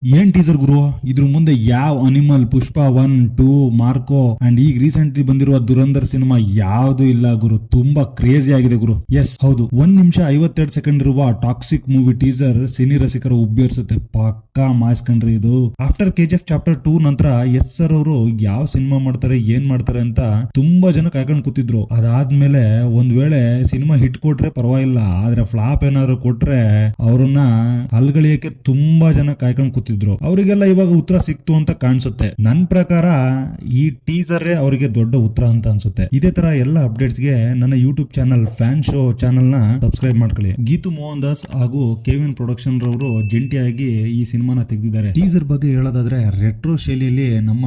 ಏನ್ ಟೀಸರ್ ಗುರು, ಇದ್ರ ಮುಂದೆ ಯಾವ ಅನಿಮಲ್, ಪುಷ್ಪ 1, 2, ಮಾರ್ಕೋ ಅಂಡ್ ಈಗ ರೀಸೆಂಟ್ಲಿ ಬಂದಿರುವ ದುರಂಧರ್ ಸಿನಿಮಾ ಯಾವ್ದು ಇಲ್ಲ ಗುರು. ತುಂಬಾ ಕ್ರೇಜಿ ಆಗಿದೆ ಗುರು. ಎಸ್ ಹೌದು, 1 ನಿಮಿಷ 52 ಸೆಕೆಂಡ್ ಇರುವ ಟಾಕ್ಸಿಕ್ ಮೂವಿ ಟೀಸರ್ ಸಿನಿ ರಸಿಕರ ಉಬ್ಬೇರಿಸುತ್ತೆ. ಪಕ್ಕಾ ಮಾಸ್ಕಂಡ್ರಿ ಇದು. ಆಫ್ಟರ್ KGF ಚಾಪ್ಟರ್ 2 ನಂತರ ಎಸ್ ಸರ್ ಅವರು ಯಾವ ಸಿನಿಮಾ ಮಾಡ್ತಾರೆ, ಏನ್ ಮಾಡ್ತಾರೆ ಅಂತ ತುಂಬಾ ಜನ ಕಾಯ್ಕೊಂಡು ಕೂತಿದ್ರು. ಅದಾದ್ಮೇಲೆ ಒಂದ್ ವೇಳೆ ಸಿನಿಮಾ ಹಿಟ್ ಕೊಟ್ರೆ ಪರವಾಗಿಲ್ಲ, ಆದ್ರೆ ಫ್ಲಾಪ್ ಏನಾದ್ರು ಕೊಟ್ರೆ ಅವ್ರನ್ನ ಅಲ್ಗಳಿಯಕ್ಕೆ ತುಂಬಾ ಜನ ಕಾಯ್ಕೊಂಡು ಕೂತಿದ್ರು. ಅವರಿಗೆಲ್ಲ ಇವಾಗ ಉತ್ತರ ಸಿಕ್ತು ಅಂತ ಕಾಣಿಸುತ್ತೆ. ನನ್ ಪ್ರಕಾರ ಈ ಟೀಸರ್ ಅವರಿಗೆ ದೊಡ್ಡ ಉತ್ತರ ಅಂತ ಅನ್ಸುತ್ತೆ. ಇದೇ ತರ ಎಲ್ಲ ಅಪ್ಡೇಟ್ಸ್ ಗೆ ನನ್ನ YouTube channel fan show channel ನ ಸಬ್ಸ್ಕ್ರೈಬ್ ಮಾಡ್ಕೊಳ್ಳಿ. ಗೀತು ಮೋಹನ್ ದಾಸ್ ಹಾಗೂ ಕೆವಿನ್ ಪ್ರೊಡಕ್ಷನ್ ರವರು ಜಂಟಿಯಾಗಿ ಈ ಸಿನಿಮಾನ ತೆಗೆದಿದ್ದಾರೆ. ಟೀಸರ್ ಬಗ್ಗೆ ಹೇಳೋದಾದ್ರೆ ರೆಟ್ರೋ ಶೈಲಿಯಲ್ಲಿ ನಮ್ಮ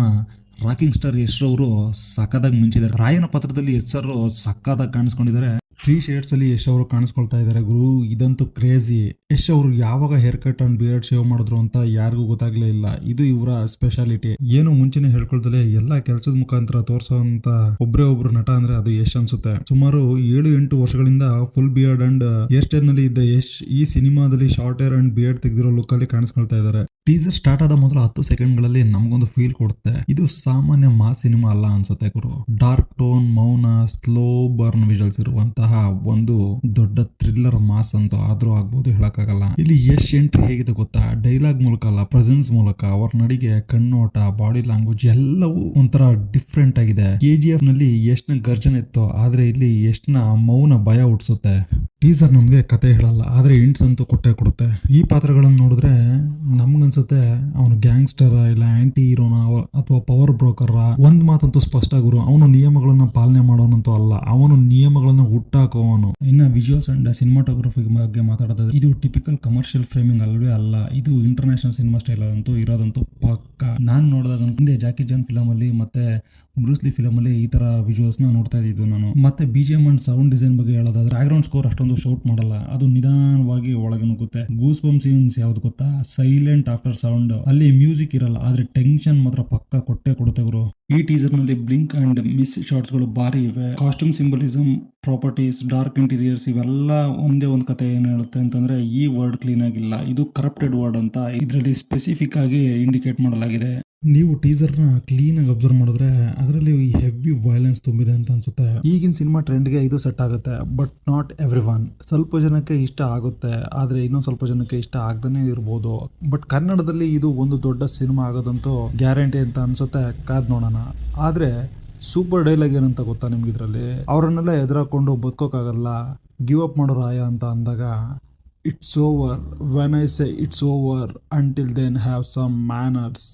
ರಾಕಿಂಗ್ ಸ್ಟಾರ್ ಯಶ್ ಅವರು ಸಕ್ಕದಾಗಿ ಮಿಂಚಿದ್ದಾರೆ. ರಾಯನ ಪತ್ರದಲ್ಲಿ ಯಶ್ ಅವರು ಸಕ್ಕದಾಗಿ ಕಾಣಿಸ್ಕೊಂಡಿದ್ದಾರೆ. 3 ಶೇಡ್ಸ್ ಅಲ್ಲಿ ಯಶ್ ಅವರು ಕಾಣಿಸ್ಕೊಳ್ತಾ ಇದ್ದಾರೆ ಗುರು. ಇದಂತೂ ಕ್ರೇಜಿ. ಯಶ್ ಅವರು ಯಾವಾಗ hair cut and beard shave ಮಾಡಿದ್ರು ಅಂತ ಯಾರಿಗೂ ಗೊತ್ತಾಗ್ಲೇ ಇಲ್ಲ. ಇದು ಇವರ ಸ್ಪೆಷಾಲಿಟಿ. ಏನು ಮುಂಚೆನೆ ಹೇಳ್ಕೊಳ್ತಲೇ ಎಲ್ಲಾ ಕೆಲಸದ ಮುಖಾಂತರ ತೋರಿಸುವಂತ ಒಬ್ರೇ ಒಬ್ರು ನಟ ಅಂದ್ರೆ ಅದು ಯಶ್ ಅನ್ಸುತ್ತೆ. ಸುಮಾರು 7-8 ವರ್ಷಗಳಿಂದ full beard and hair style ನಲ್ಲಿ ಇದ್ದ ಯಶ್ ಈ ಸಿನಿಮಾದಲ್ಲಿ ಶಾರ್ಟ್ ಹೇರ್ ಅಂಡ್ ಬಿಯರ್ಡ್ ತೆಗೆದಿರೋ ಲುಕ್ ಅಲ್ಲಿ ಕಾಣಿಸ್ಕೊಳ್ತಾ ಇದ್ದಾರೆ. ಟೀಸರ್ ಸ್ಟಾರ್ಟ್ ಆದ ಮೊದಲ 10 ಸೆಕೆಂಡ್ಗಳಲ್ಲಿ ನಮಗೊಂದು ಫೀಲ್ ಕೊಡುತ್ತೆ. ಇದು ಸಾಮಾನ್ಯ ಮಾಸ್ ಸಿನಿಮಾ ಅಲ್ಲ ಅನ್ಸುತ್ತೆ ಗುರು. ಡಾರ್ಕ್ ಟೋನ್, ಮೌನ, ಸ್ಲೋ ಬರ್ನ್ ವಿಜುವಲ್ಸ್ ಇರುವಂತಹ ಒಂದು ದೊಡ್ಡ ಥ್ರಿಲ್ಲರ್ ಮಾಸ್ ಅಂತ ಆದ್ರೂ ಆಗ್ಬೋದು, ಹೇಳಕ್ಕಾಗಲ್ಲ. ಇಲ್ಲಿ ಯಶ್ ಎಂಟ್ರಿ ಹೇಗಿದೆ ಗೊತ್ತಾ? ಡೈಲಾಗ್ ಮೂಲಕ ಅಲ್ಲ, ಪ್ರೆಸೆನ್ಸ್ ಮೂಲಕ. ಅವ್ರ ನಡಿಗೆ, ಕಣ್ಣೋಟ, ಬಾಡಿ ಲ್ಯಾಂಗ್ವೇಜ್ ಎಲ್ಲವೂ ಒಂಥರ ಡಿಫ್ರೆಂಟ್ ಆಗಿದೆ. KGF ನಲ್ಲಿ ಯಶ್ನ ಗರ್ಜನೆ ಇತ್ತು, ಆದ್ರೆ ಇಲ್ಲಿ ಯಶ್ನ ಮೌನ ಭಯ ಹುಟ್ಟಿಸುತ್ತೆ. ಟೀಸರ್ ನಮ್ಗೆ ಕತೆ ಹೇಳಲ್ಲ, ಆದ್ರೆ ಇಂಟ್ಸ್ ಅಂತೂ ಕೊಟ್ಟೆ ಕೊಡುತ್ತೆ. ಈ ಪಾತ್ರಗಳನ್ನು ನೋಡಿದ್ರೆ ನಮ್ಗನ್ಸುತ್ತೆ ಅವನು ಗ್ಯಾಂಗ್ಸ್ಟರ್ ಇಲ್ಲ ಆಂಟಿ ಹೀರೋನ ಅಥವಾ ಪವರ್ ಬ್ರೋಕರ್. ಒಂದ್ ಮಾತಂತೂ ಸ್ಪಷ್ಟ ಗುರು, ಅವನು ನಿಯಮಗಳನ್ನ ಪಾಲನೆ ಮಾಡೋನಂತೂ ಅಲ್ಲ, ಅವನು ನಿಯಮಗಳನ್ನ ಹುಟ್ಟಾಕೋವನು. ಇನ್ನ ವಿಜುವಲ್ಸ್ ಅಂಡ್ ಸಿನಿಮಾಟೋಗ್ರಫಿ ಬಗ್ಗೆ ಮಾತಾಡೋದಾದ್ರೆ ಇದು ಟಿಪಿಕಲ್ ಕಮರ್ಷಿಯಲ್ ಫ್ರೇಮಿಂಗ್ ಅಲ್ವೇ ಅಲ್ಲ. ಇದು ಇಂಟರ್ನ್ಯಾಷನಲ್ ಸಿನಿಮಾ ಸ್ಟೈಲ್ ಅಂತೂ ಇರೋದಂತೂ ಪಕ್ಕ. ನಾನ್ ನೋಡಿದಾಗ ಹಿಂದೆ ಜಾಕಿ ಜಾನ್ ಫಿಲಮ್ ಅಲ್ಲಿ ಮತ್ತೆ ಬ್ರೂಸ್ಲಿ ಫಿಲಮ್ ಅಲ್ಲಿ ಈ ತರ ವಿಜುವಲ್ಸ್ ನ ನೋಡ್ತಾ ಇದ್ದಿದ್ದು ನಾನು. ಮತ್ತೆ BGM ಅಂಡ್ ಸೌಂಡ್ ಡಿಸೈನ್ ಬಗ್ಗೆ ಹೇಳೋದಾದ್ರೆ ಬ್ಯಾಕ್ಗ್ರೌಂಡ್ ಸ್ಕೋರ್ ಅಷ್ಟೊಂದು ಶೌಟ್ ಮಾಡಲ್ಲ, ಅದು ನಿಧಾನವಾಗಿ ಒಳಗೆ ನುಗ್ಗುತ್ತೆ. ಗೂಸ್ ಬಂಪ್ ಸೀನ್ಸ್ ಯಾವ್ದು ಗೊತ್ತಾ? Silent after sound. ಅಲ್ಲಿ ಮ್ಯೂಸಿಕ್ ಇರಲ್ಲ, ಆದ್ರೆ ಟೆನ್ಷನ್ ಮಾತ್ರ ಪಕ್ಕ ಕೊಟ್ಟೆ ಕೊಡುತ್ತೆ ಗುರು. ಈ ಟೀಸರ್ ನಲ್ಲಿ ಬ್ಲಿಂಕ್ ಅಂಡ್ ಮಿಸ್ ಶಾಟ್ಸ್ ಗಳು ಬಾರಿ ಇವೆ. Costume symbolism, properties, dark interiors ಇವೆಲ್ಲ ಒಂದೇ ಒಂದು ಕತೆ ಏನ್ ಹೇಳುತ್ತೆ ಅಂತಂದ್ರೆ ಈ ವರ್ಡ್ ಕ್ಲೀನ್ ಆಗಿಲ್ಲ, ಇದು ಕರಪ್ಟೆಡ್ ವರ್ಡ್ ಅಂತ ಇದರಲ್ಲಿ ಸ್ಪೆಸಿಫಿಕ್ ಆಗಿ ಇಂಡಿಕೇಟ್ ಮಾಡಲಾಗಿದೆ. ನೀವು ಟೀಸರ್ ನ ಕ್ಲೀನ್ ಆಗಿ ಅಬ್ಸರ್ವ್ ಮಾಡಿದ್ರೆ ಅದರಲ್ಲಿ ಹೆವಿ ವೈಲೆನ್ಸ್ ತುಂಬಿದೆ ಅಂತ ಅನ್ಸುತ್ತೆ. ಈಗಿನ ಸಿನಿಮಾ ಟ್ರೆಂಡ್ಗೆ ಇದು ಸೆಟ್ ಆಗುತ್ತೆ, ಬಟ್ ನಾಟ್ ಎವ್ರಿ ಒನ್. ಸ್ವಲ್ಪ ಜನಕ್ಕೆ ಇಷ್ಟ ಆಗುತ್ತೆ, ಆದ್ರೆ ಇನ್ನೊಂದು ಸ್ವಲ್ಪ ಜನಕ್ಕೆ ಇಷ್ಟ ಆಗದೇ ಇರ್ಬೋದು. ಬಟ್ ಕನ್ನಡದಲ್ಲಿ ಇದು ಒಂದು ದೊಡ್ಡ ಸಿನಿಮಾ ಆಗೋದಂತೂ ಗ್ಯಾರಂಟಿ ಅಂತ ಅನ್ಸುತ್ತೆ. ಕಾದ್ ನೋಡೋಣ. ಆದ್ರೆ ಸೂಪರ್ ಡೈಲಾಗ್ ಏನಂತ ಗೊತ್ತಾ ನಿಮ್ಗೆ ಇದರಲ್ಲಿ? ಅವರನ್ನೆಲ್ಲ ಎದುರಾಕೊಂಡು ಬದುಕೋಕ್ಕಾಗಲ್ಲ, ಗಿವ್ ಅಪ್ ಮಾಡೋ ರಾಯ ಅಂತ ಅಂದಾಗ it's over when I say it's over until then have some manners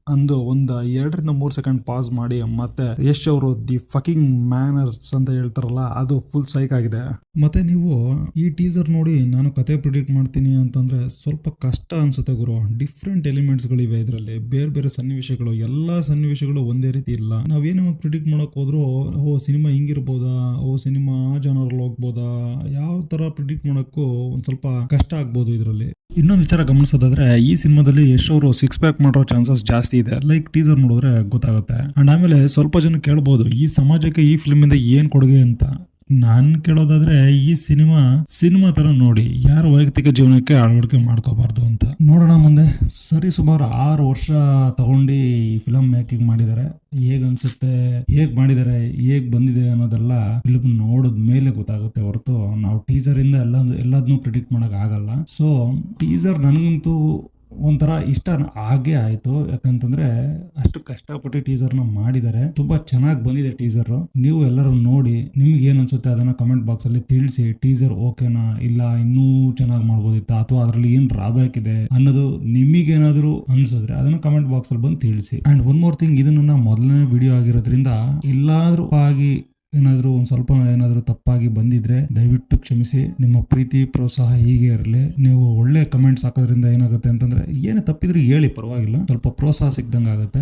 ಅಂದು ಒಂದು 2-3 ಸೆಕೆಂಡ್ ಪಾಸ್ ಮಾಡಿ ಮತ್ತೆ ಯಶ್ ಅವರು ದಿ ಫಕಿಂಗ್ ಮ್ಯಾನರ್ಸ್ ಅಂತ ಹೇಳ್ತಾರಲ್ಲ, ಅದು ಫುಲ್ ಸೈಕ್ ಆಗಿದೆ. ಮತ್ತೆ ನೀವು ಈ ಟೀಸರ್ ನೋಡಿ ನಾನು ಕತೆ ಪ್ರಿಡಿಕ್ಟ್ ಮಾಡ್ತೀನಿ ಅಂತಂದ್ರೆ ಸ್ವಲ್ಪ ಕಷ್ಟ ಅನ್ಸುತ್ತೆ ಗುರು. ಡಿಫ್ರೆಂಟ್ ಎಲಿಮೆಂಟ್ಸ್ ಗಳಿವೆ ಇದರಲ್ಲಿ, ಬೇರೆ ಬೇರೆ ಸನ್ನಿವೇಶಗಳು. ಎಲ್ಲಾ ಸನ್ನಿವೇಶಗಳು ಒಂದೇ ರೀತಿ ಇಲ್ಲ. ನಾವೇನೋ ಪ್ರಿಡಿಕ್ಟ್ ಮಾಡಕ್ ಹೋದ್ರು ಓ ಸಿನಿಮಾ ಹಿಂಗಿರ್ಬೋದಾ, ಓ ಸಿನಿಮಾ ಆ ಜನರಲ್ಲಿ ಹೋಗ್ಬೋದಾ, ಯಾವ ತರ ಪ್ರಿಡಿಕ್ಟ್ ಮಾಡಕ್ಕೂ ಒಂದ್ ಸ್ವಲ್ಪ ಕಷ್ಟ ಆಗ್ಬೋದು ಇದರಲ್ಲಿ. ಇನ್ನೊಂದು ವಿಚಾರ ಗಮನಿಸೋದಾದ್ರೆ ಈ ಸಿನಿಮಾದಲ್ಲಿ ಯಶ್ ಅವರು 6 ಪ್ಯಾಕ್ ಮಾಡೋ ಚಾನ್ಸಸ್ ಜಾಸ್ತಿ ಇದೆ. ಲೈಕ್ ಟೀಸರ್ ನೋಡಿದ್ರೆ ಗೊತ್ತಾಗುತ್ತೆ. ಅಂಡ್ ಆಮೇಲೆ ಸ್ವಲ್ಪ ಜನ ಕೇಳ್ಬೋದು ಈ ಸಮಾಜಕ್ಕೆ ಈ ಫಿಲ್ಮ್ ಇಂದ ಏನ್ ಕೊಡುಗೆ ಅಂತ. ನಾನ್ ಕೇಳೋದಾದ್ರೆ ಈ ಸಿನಿಮಾ ತರ ನೋಡಿ, ಯಾರ ವೈಯಕ್ತಿಕ ಜೀವನಕ್ಕೆ ಅಳವಡಿಕೆ ಮಾಡ್ಕೋಬಾರ್ದು ಅಂತ. ನೋಡೋಣ ಮುಂದೆ. ಸರಿ, ಸುಮಾರು 6 ವರ್ಷ ತಗೊಂಡು ಈ ಫಿಲಮ್ ಮೇಕಿಂಗ್ ಮಾಡಿದ್ದಾರೆ. ಹೇಗ್ ಅನ್ಸುತ್ತೆ, ಹೇಗ್ ಮಾಡಿದ್ದಾರೆ, ಹೇಗ್ ಬಂದಿದೆ ಅನ್ನೋದೆಲ್ಲ ಫಿಲ್ಮ್ ನೋಡಿದ ಮೇಲೆ ಗೊತ್ತಾಗುತ್ತೆ ಹೊರತು ನಾವು ಟೀಸರ್ ಇಂದ ಎಲ್ಲದನ್ನೂ ಪ್ರಿಡಿಕ್ಟ್ ಮಾಡಕ್ ಆಗಲ್ಲ. ಸೊ ಟೀಸರ್ ನನಗಂತೂ ಒಂಥರ ಇಷ್ಟ ಆಗೇ ಆಯ್ತು. ಯಾಕಂತಂದ್ರೆ ಅಷ್ಟು ಕಷ್ಟಪಟ್ಟು ಟೀಸರ್ ನ ಮಾಡಿದ್ದಾರೆ. ತುಂಬಾ ಚೆನ್ನಾಗಿ ಬಂದಿದೆ ಟೀಸರ್. ನೀವು ಎಲ್ಲರೂ ನೋಡಿ, ನಿಮ್ಗೆ ಏನ್ ಅನ್ಸುತ್ತೆ ಅದನ್ನ ಕಮೆಂಟ್ ಬಾಕ್ಸ್ ಅಲ್ಲಿ ತಿಳಿಸಿ. ಟೀಸರ್ ಓಕೆನಾ, ಇಲ್ಲ ಇನ್ನೂ ಚೆನ್ನಾಗಿ ಮಾಡ್ಬೋದಿತ್ತ, ಅಥವಾ ಅದರಲ್ಲಿ ಏನ್ ಡ್ರಾಬ್ಯಾಕ್ ಇದೆ ಅನ್ನೋದು ನಿಮಗೇನಾದ್ರೂ ಅನ್ಸಿದ್ರೆ ಅದನ್ನ ಕಮೆಂಟ್ ಬಾಕ್ಸ್ ಅಲ್ಲಿ ಬಂದು ತಿಳಿಸಿ. ಅಂಡ್ ಒನ್ ಮೋರ್ ಥಿಂಗ್, ಇದು ನನ್ನ ಮೊದಲನೇ ವಿಡಿಯೋ ಆಗಿರೋದ್ರಿಂದ ಎಲ್ಲಾದ್ರೂ ಆಗಿ ಏನಾದರೂ ಒಂದು ಸ್ವಲ್ಪ ಏನಾದರೂ ತಪ್ಪಾಗಿ ಬಂದಿದ್ರೆ ದಯವಿಟ್ಟು ಕ್ಷಮಿಸಿ. ನಿಮ್ಮ ಪ್ರೀತಿ ಪ್ರೋತ್ಸಾಹ ಹೀಗೆ ಇರಲಿ. ನೀವು ಒಳ್ಳೆ ಕಮೆಂಟ್ಸ್ ಹಾಕೋದ್ರಿಂದ ಏನಾಗುತ್ತೆ ಅಂತಂದ್ರೆ ಏನೇ ತಪ್ಪಿದ್ರು ಹೇಳಿ, ಪರವಾಗಿಲ್ಲ, ಸ್ವಲ್ಪ ಪ್ರೋತ್ಸಾಹ ಸಿಕ್ದಂಗೆ ಆಗುತ್ತೆ.